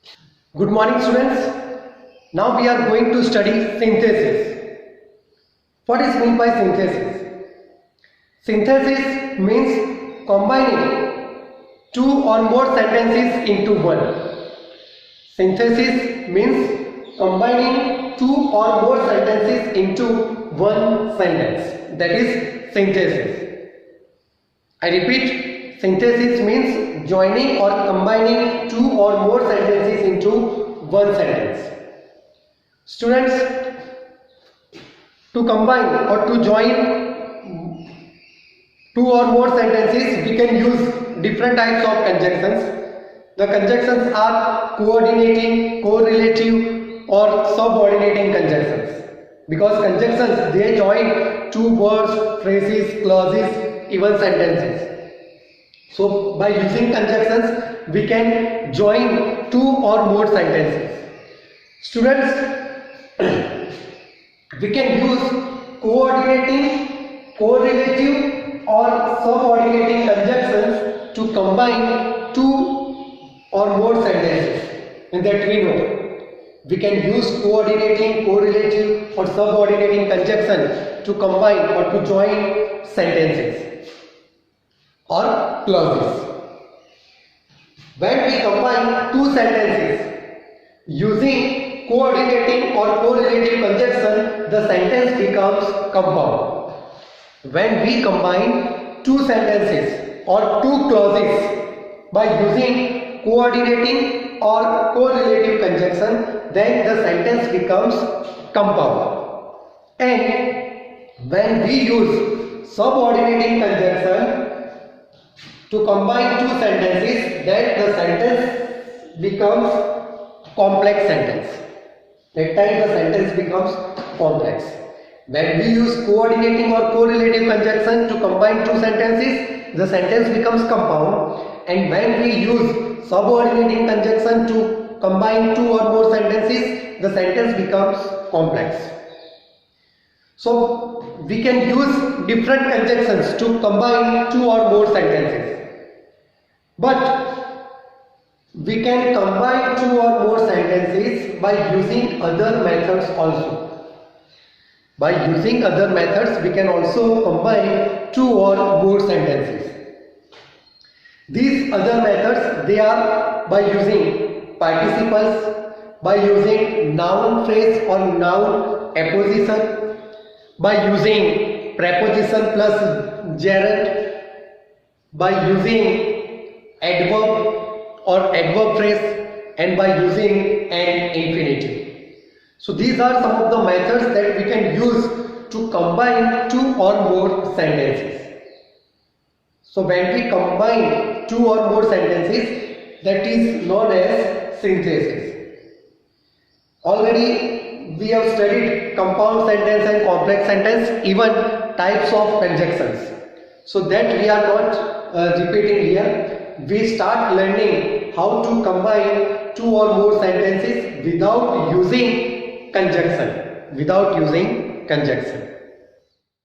Good morning, students. Now we are going to study synthesis. What is meant by synthesis? Synthesis means combining two or more sentences into one. Synthesis means combining two or more sentences into one sentence. That is synthesis. I repeat, synthesis means joining or combining two or more sentences into one sentence. Students, to combine or to join two or more sentences, we can use different types of conjunctions. The conjunctions are coordinating, correlative or subordinating conjunctions. Because conjunctions, they join two words, phrases, clauses, even sentences. So by using conjunctions, we can join two or more sentences. Students, we can use coordinating, correlative or subordinating conjunctions to combine two or more sentences, and that we know. We can use coordinating, correlative or subordinating conjunction to combine or to join sentences or clauses. When we combine two sentences using coordinating or correlative conjunction, the sentence becomes compound. When we combine two sentences or two clauses by using coordinating or correlative conjunction, then the sentence becomes compound. And when we use subordinating conjunction to combine two sentences, then the sentence becomes complex sentence. That time the sentence becomes complex. When we use coordinating or correlative conjunction to combine two sentences, the sentence becomes compound. And when we use subordinating conjunction to combine two or more sentences, the sentence becomes complex. So we can use different conjunctions to combine two or more sentences. But we can combine two or more sentences by using other methods also. By using other methods, we can also combine two or more sentences. These other methods, they are by using participles, by using noun phrase or noun apposition, by using preposition plus gerund, by using adverb or adverb phrase, and by using an infinitive. So these are some of the methods that we can use to combine two or more sentences. So when we combine two or more sentences, that is known as synthesis. Already we have studied compound sentence and complex sentence, even types of conjunctions. So that we are not repeating here. We start learning how to combine two or more sentences without using conjunction.